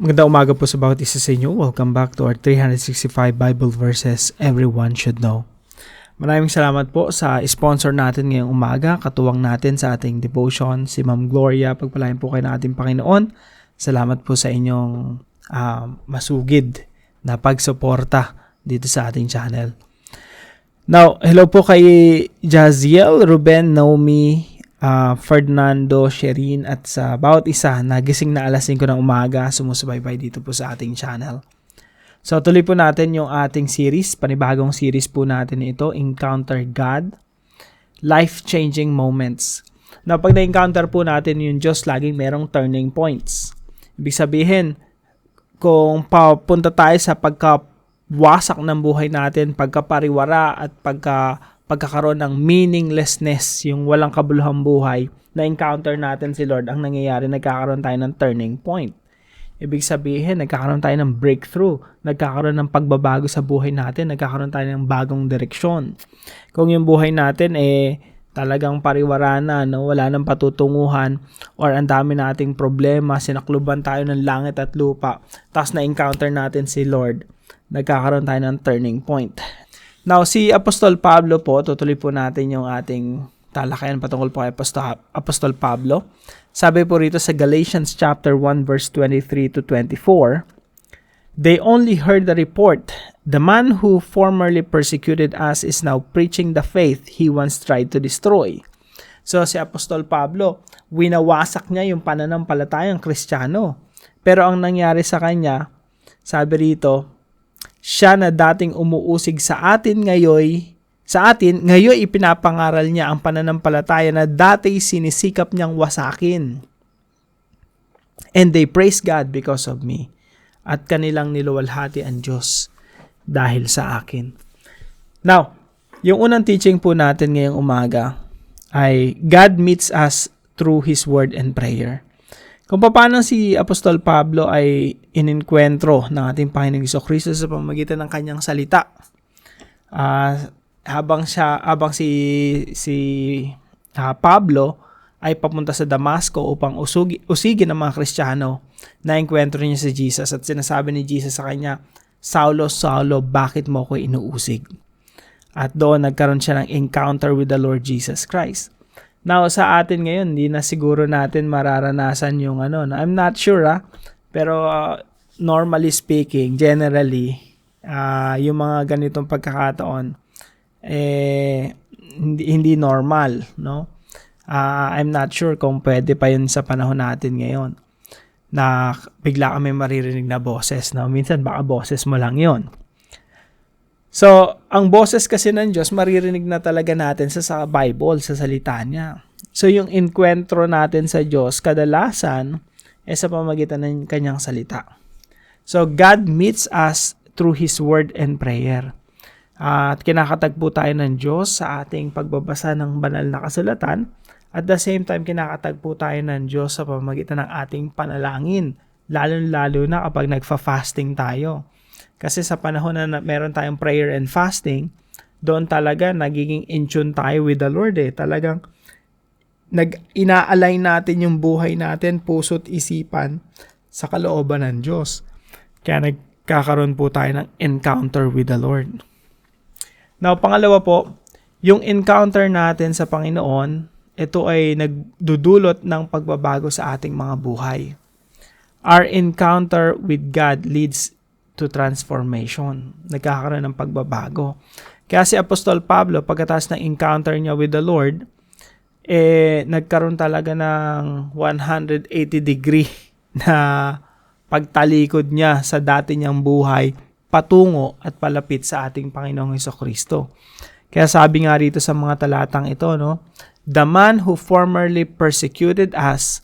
Magandang umaga po sa bawat isa sa inyo. Welcome back to our 365 Bible verses everyone should know. Maraming salamat po sa sponsor natin ngayong umaga. Katuwang natin sa ating devotion, si Ma'am Gloria. Pagpalain po kayo ng ating Panginoon. Salamat po sa inyong masugid na pagsuporta dito sa ating channel. Now, hello po kay Jaziel, Ruben, Naomi, Fernando, Sherin at sa bawat isa na gising na alas 5 ng umaga sumusubaybay dito po sa ating channel. So tuloy po natin yung ating series, panibagong series po natin ito, Encounter God, Life-Changing Moments. Now pag na-encounter po natin yung Diyos, laging merong turning points. Ibig sabihin, kung papunta tayo sa pagkawasak ng buhay natin, pagkapariwara at pagkakaroon ng meaninglessness, yung walang kabuluhang buhay, na-encounter natin si Lord, ang nangyayari, nagkakaroon tayo ng turning point. Ibig sabihin, nagkakaroon tayo ng breakthrough, nagkakaroon ng pagbabago sa buhay natin, nagkakaroon tayo ng bagong direksyon. Kung yung buhay natin talagang pariwara na, no? Wala nang patutunguhan, or ang dami nating problema, sinakluban tayo ng langit at lupa, tapos na-encounter natin si Lord, nagkakaroon tayo ng turning point. Now, si Apostol Pablo po, tutuloy po natin yung ating talakayan patungkol po kay Apostol Pablo. Sabi po rito sa Galatians chapter 1 verse 23 to 24, "They only heard the report. The man who formerly persecuted us is now preaching the faith he once tried to destroy." So, si Apostol Pablo, winawasak niya yung pananampalatayang Kristiyano. Pero ang nangyari sa kanya, sabi rito, siya na dating umuusig sa atin ngayon ipinapangaral niya ang pananampalataya na dati sinisikap niyang wasakin. And they praise God because of me. At kanilang niluwalhati ang Diyos dahil sa akin. Now, yung unang teaching po natin ngayong umaga ay God meets us through His Word and prayer. Kung paano si Apostol Pablo ay ininkwentro ng ating Panginoong Jesucristo sa pamamagitan ng kanyang salita. Habang si Pablo ay papunta sa Damasco upang usigin ng mga Kristiyano, na-enkwentro niya si Jesus at sinasabi ni Jesus sa kanya, "Saulo, Saulo, bakit mo ako inuusig?" At doon nagkaroon siya ng encounter with the Lord Jesus Christ. Now, sa atin ngayon, hindi na siguro natin mararanasan yung I'm not sure pero normally speaking, generally, yung mga ganitong pagkakataon, hindi normal, no? I'm not sure kung pwede pa yun sa panahon natin ngayon, na bigla kami maririnig na boses, no? Minsan baka boses mo lang yun. So, ang boses kasi ng Diyos, maririnig na talaga natin sa Bible, sa salita niya. So, yung enkwentro natin sa Diyos, kadalasan, sa pamamagitan ng kanyang salita. So, God meets us through His Word and prayer. At kinakatagpo tayo ng Diyos sa ating pagbabasa ng banal na kasulatan. At the same time, kinakatagpo tayo ng Diyos sa pamamagitan ng ating panalangin. Lalo na kapag nagfa-fasting tayo. Kasi sa panahon na meron tayong prayer and fasting, doon talaga nagiging in tune tayo with the Lord. Talagang ina-align natin yung buhay natin, puso't isipan sa kalooban ng Diyos. Kaya nagkakaroon po tayo ng encounter with the Lord. Now, pangalawa po, yung encounter natin sa Panginoon, ito ay nagdudulot ng pagbabago sa ating mga buhay. Our encounter with God leads to transformation. Nagkakaroon ng pagbabago. Kaya si Apostol Pablo, pagkatapos ng encounter niya with the Lord, nagkaroon talaga ng 180 degree na pagtalikod niya sa dati niyang buhay patungo at palapit sa ating Panginoong Jesucristo. Kaya sabi nga rito sa mga talatang ito, no, "The man who formerly persecuted us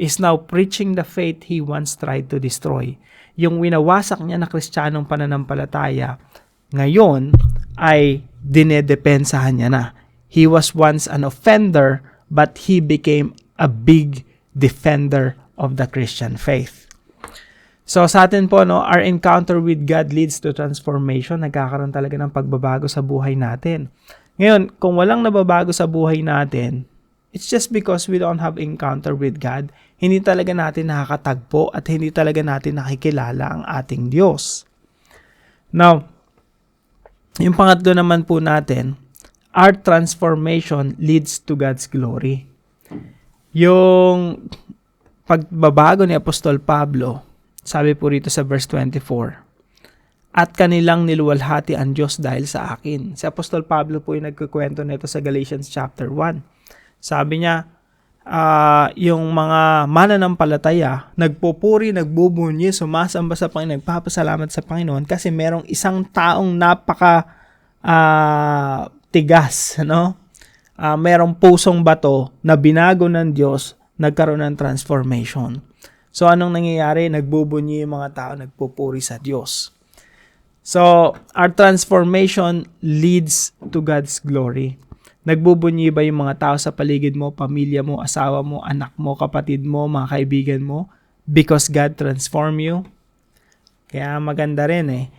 is now preaching the faith he once tried to destroy." Yung winawasak niya na Kristiyanong pananampalataya, ngayon ay dinedepensahan niya na. He was once an offender, but he became a big defender of the Christian faith. So sa atin po, no, our encounter with God leads to transformation. Nagkakaroon talaga ng pagbabago sa buhay natin. Ngayon, kung walang nababago sa buhay natin, It's just because we don't have encounter with God, hindi talaga natin nakakatagpo at hindi talaga natin nakikilala ang ating Diyos. Now, yung pangatlo naman po natin, our transformation leads to God's glory. Yung pagbabago ni Apostol Pablo, sabi po rito sa verse 24, at kanilang niluwalhati ang Diyos dahil sa akin. Si Apostol Pablo po yung nagkukwento nito sa Galatians chapter 1. Sabi niya, yung mga mananampalataya, nagpupuri, nagbubunyi, sumasamba sa Panginoon, nagpapasalamat sa Panginoon kasi merong isang taong napaka tigas, no? Merong pusong bato na binago ng Diyos, nagkaroon ng transformation. So, anong nangyayari? Nagbubunyi yung mga tao, nagpupuri sa Diyos. So, our transformation leads to God's glory. Nagbubunyi ba yung mga tao sa paligid mo, pamilya mo, asawa mo, anak mo, kapatid mo, mga kaibigan mo? Because God transformed you? Kaya maganda rin eh.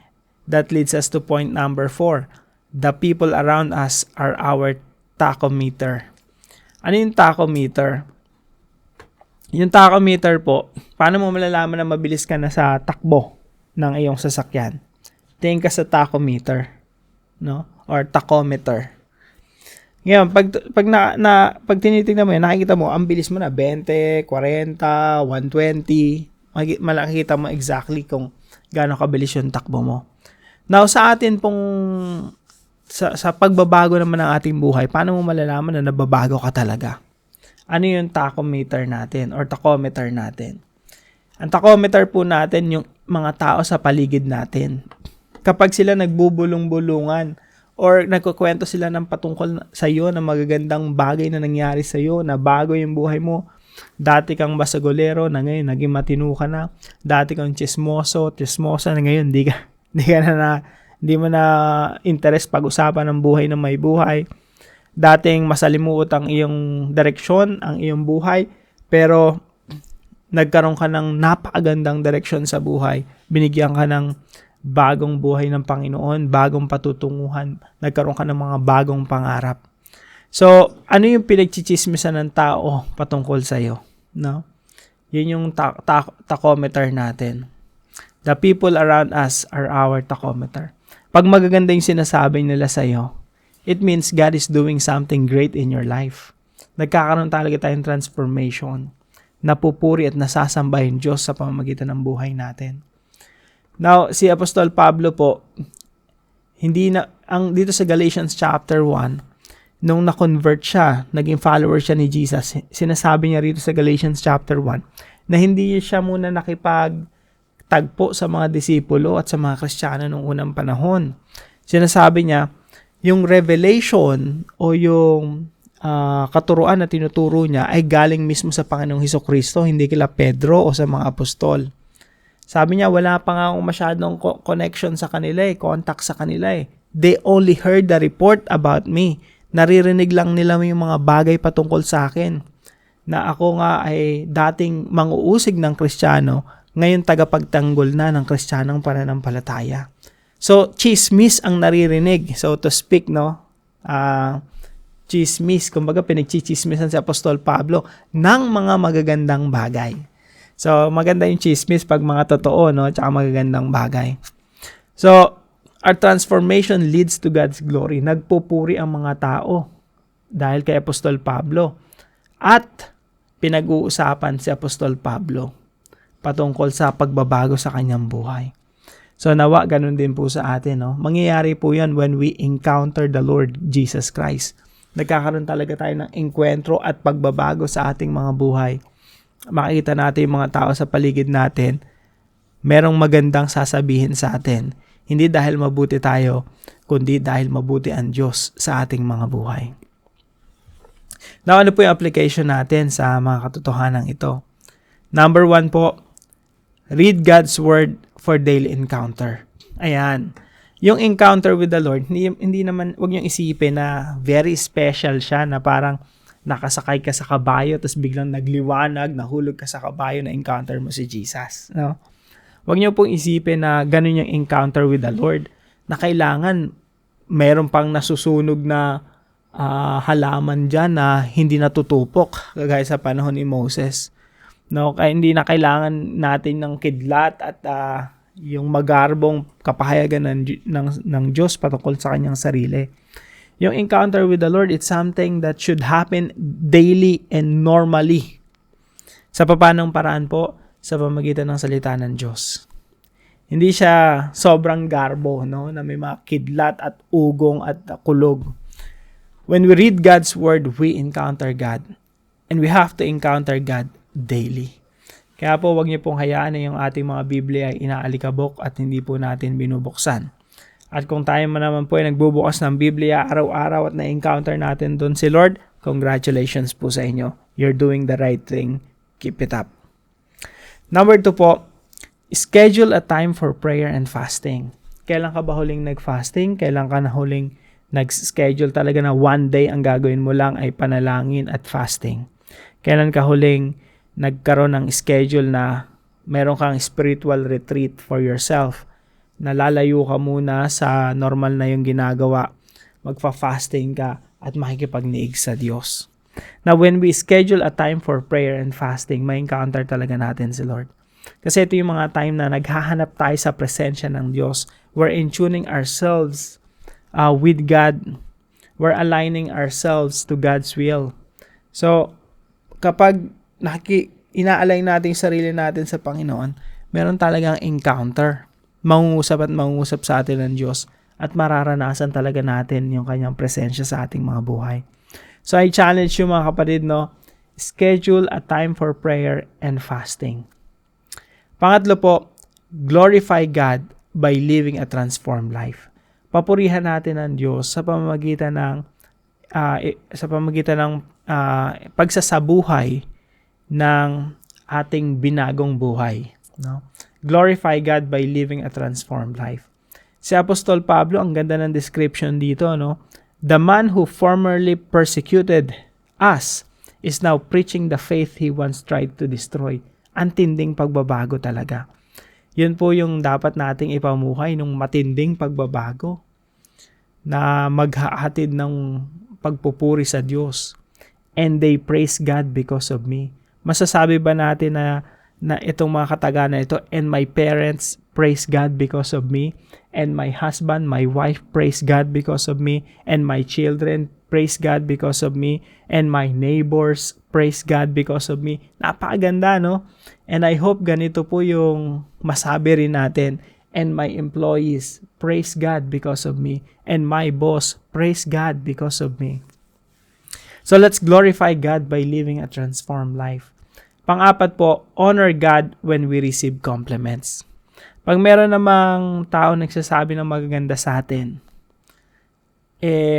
That leads us to point number 4. The people around us are our tachometer. Ano yung tachometer? Yung tachometer po, paano mo malalaman na mabilis ka na sa takbo ng iyong sasakyan? Tingin ka sa tachometer, no? Or tachometer. Ngayon, pag tinitingnan mo yan, nakikita mo, ang bilis mo na, 20, 40, 120. Makikita mo exactly kung gaano kabilis yung takbo mo. Now, sa atin pong, sa pagbabago naman ng ating buhay, paano mo malalaman na nababago ka talaga? Ano yung tachometer natin or tachometer natin? Ang tachometer po natin, yung mga tao sa paligid natin. Kapag sila nagbubulong-bulungan, or nagkukwento sila ng patungkol sa iyo na magagandang bagay na nangyari sa iyo, na bago yung buhay mo. Dati kang basagolero, na ngayon naging matino ka na. Dati kang chismosa, na ngayon hindi mo na interest pag-usapan ng buhay na may buhay. Dating masalimuot ang iyong direksyon, ang iyong buhay, pero nagkaroon ka ng napakagandang direksyon sa buhay. Binigyan ka ng bagong buhay ng Panginoon, bagong patutunguhan, nagkaroon ka ng mga bagong pangarap. So, ano yung pinagchichismisan ng tao patungkol sa iyo? No? Yun yung tachometer natin. The people around us are our tachometer. Pag magaganda yung sinasabi nila sa iyo, it means God is doing something great in your life. Nagkakaroon talaga tayong transformation. Napupuri at nasasamba yung Diyos sa pamamagitan ng buhay natin. Now, si Apostol Pablo po, dito sa Galatians chapter 1, nung na-convert siya, naging follower siya ni Jesus, sinasabi niya rito sa Galatians chapter 1, na hindi siya muna nakipagtagpo sa mga disipulo at sa mga Kristiyano nung unang panahon. Sinasabi niya, yung revelation o yung katuruan na tinuturo niya ay galing mismo sa Panginoong Hesukristo, hindi kila Pedro o sa mga apostol. Sabi niya, wala pa nga akong masyadong connection sa kanila contact sa kanila They only heard the report about me. Naririnig lang nila yung mga bagay patungkol sa akin. Na ako nga ay dating manguusig ng Kristiyano, ngayon tagapagtanggol na ng Kristiyanong pananampalataya. So, chismis ang naririnig, so to speak, no? Chismis, kumbaga pinagchichismisan si Apostol Pablo ng mga magagandang bagay. So, maganda yung chismis pag mga totoo, no? Tsaka magagandang bagay. So, our transformation leads to God's glory. Nagpupuri ang mga tao dahil kay Apostol Pablo. At pinag-uusapan si Apostol Pablo patungkol sa pagbabago sa kanyang buhay. So, nawa, ganun din po sa atin, no? Mangyayari po yan when we encounter the Lord Jesus Christ. Nagkakaroon talaga tayo ng enkwentro at pagbabago sa ating mga buhay. Makikita natin yung mga tao sa paligid natin, merong magandang sasabihin sa atin. Hindi dahil mabuti tayo, kundi dahil mabuti ang Diyos sa ating mga buhay. Now, ano po yung application natin sa mga katotohanan ito? Number 1 po, read God's Word for daily encounter. Ayan. Yung encounter with the Lord, hindi naman, wag niyong isipin na very special siya, na parang nakasakay ka sa kabayo tapos biglang nagliwanag, nahulog ka sa kabayo, na encounter mo si Jesus. No? Huwag niyo pong isipin na ganun yung encounter with the Lord, na kailangan meron pang nasusunog na halaman dyan na hindi natutupok kagaya sa panahon ni Moses. No, kaya hindi na kailangan natin ng kidlat at yung magarbong kapahayagan ng Diyos patungkol sa kanyang sarili. Yung encounter with the Lord, it's something that should happen daily and normally. Sa papanong paraan po, sa pamamagitan ng salita ng Diyos. Hindi siya sobrang garbo, no, na may mga kidlat at ugong at kulog. When we read God's Word, we encounter God. And we have to encounter God daily. Kaya po, wag niyo pong hayaan na yung ating mga Biblia ay inaalikabok at hindi po natin binubuksan. At kung tayo naman po ay nagbubukas ng Biblia araw-araw at na-encounter natin doon si Lord, congratulations po sa inyo. You're doing the right thing. Keep it up. Number 2 po, schedule a time for prayer and fasting. Kailan ka ba huling nag-fasting? Kailan ka na huling nag-schedule talaga na one day ang gagawin mo lang ay panalangin at fasting? Kailan ka huling nagkaroon ng schedule na meron kang spiritual retreat for yourself? Nalalayo ka muna sa normal na yung ginagawa. Magfa-fasting ka at makikipagniig sa Diyos. Now, when we schedule a time for prayer and fasting, may encounter talaga natin si Lord. Kasi ito yung mga time na naghahanap tayo sa presensya ng Diyos. We're in tuning ourselves with God. We're aligning ourselves to God's will. So, kapag ina-align natin yung sarili natin sa Panginoon, meron talagang encounter. Mangungusap at mangungusap sa atin ng Diyos at mararanasan talaga natin yung kanyang presensya sa ating mga buhay. So, I challenge you mga kapatid, no? Schedule a time for prayer and fasting. Pangatlo po, glorify God by living a transformed life. Papurihan natin ang Diyos sa pamamagitan ng pagsasabuhay ng ating binagong buhay, no? Glorify God by living a transformed life. Si Apostol Pablo, ang ganda ng description dito, no? The man who formerly persecuted us is now preaching the faith he once tried to destroy. Antinding pagbabago talaga. Yun po yung dapat nating ipamuhay, nung matinding pagbabago na maghahatid ng pagpupuri sa Diyos. And they praise God because of me. Masasabi ba natin na itong mga kataga na ito, and my parents praise God because of me, and my husband, my wife praise God because of me, and my children praise God because of me, and my neighbors praise God because of me. Napakaganda, no? And I hope ganito po yung masabi rin natin, and my employees praise God because of me, and my boss praise God because of me. So let's glorify God by living a transformed life. Pang-apat po, honor God when we receive compliments. Pag meron namang tao nagsasabi ng magaganda sa atin,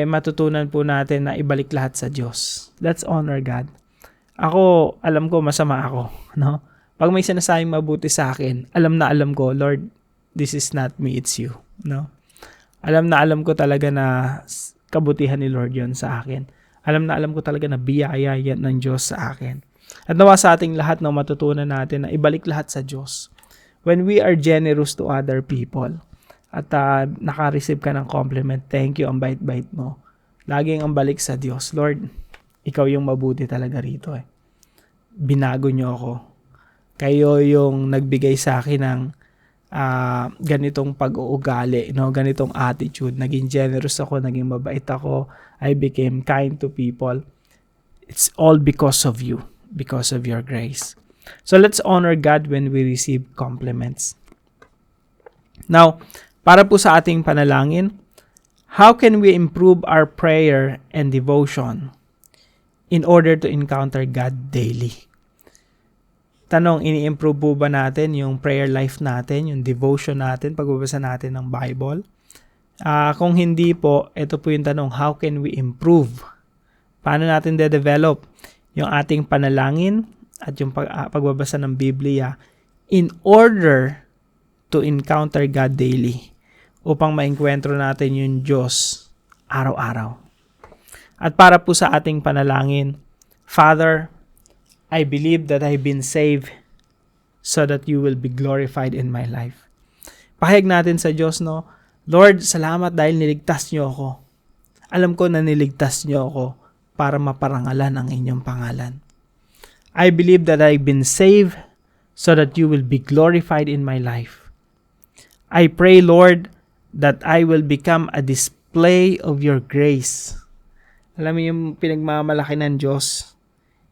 matutunan po natin na ibalik lahat sa Diyos. Let's honor God. Ako, alam ko masama ako, no? Pag may sinasabing mabuti sa akin, alam na alam ko, Lord, this is not me, it's you, no? Alam na alam ko talaga na kabutihan ni Lord yon sa akin. Alam na alam ko talaga na biyaya yan ng Diyos sa akin. At nawa sa ating lahat na matutunan natin na ibalik lahat sa Diyos. When we are generous to other people at naka-receive ka ng compliment, thank you, ang bait-bait mo. Laging ang balik sa Diyos. Lord, ikaw yung mabuti talaga rito. Binago niyo ako. Kayo yung nagbigay sa akin ng ganitong pag-uugali, no? Ganitong attitude. Naging generous ako, naging mabait ako. I became kind to people. It's all because of you. Because of your grace. So let's honor God when we receive compliments. Now, para po sa ating panalangin, how can we improve our prayer and devotion in order to encounter God daily? Tanong, ini-improve po ba natin yung prayer life natin, yung devotion natin, pagbabasa natin ng Bible? Kung hindi po, ito po yung tanong, how can we improve? Paano natin de-develop yung ating panalangin at yung pagbabasa ng Biblia in order to encounter God daily upang maengkwentro natin yung Diyos araw-araw. At para po sa ating panalangin, Father, I believe that I've been saved so that you will be glorified in my life. Pahayag natin sa Diyos, no? Lord, salamat dahil niligtas niyo ako. Alam ko na niligtas niyo ako para maparangalan ang inyong pangalan. I believe that I've been saved so that you will be glorified in my life. I pray, Lord, that I will become a display of your grace. Alam mo yung pinagmamalaki ng Diyos,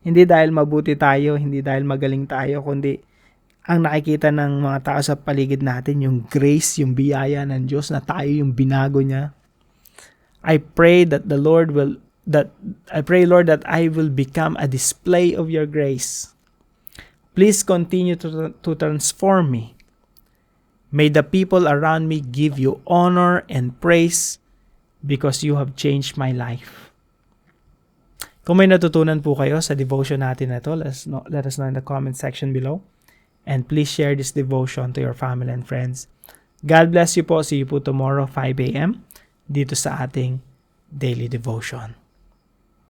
hindi dahil mabuti tayo, hindi dahil magaling tayo, kundi ang nakikita ng mga tao sa paligid natin, yung grace, yung biyaya ng Diyos na tayo yung binago niya. I pray that Lord, that I will become a display of your grace. Please continue to transform me. May the people around me give you honor and praise because you have changed my life. Kung may natutunan po kayo sa devotion natin na ito, let us know in the comment section below. And please share this devotion to your family and friends. God bless you po. See you po tomorrow 5 a.m. dito sa ating daily devotion.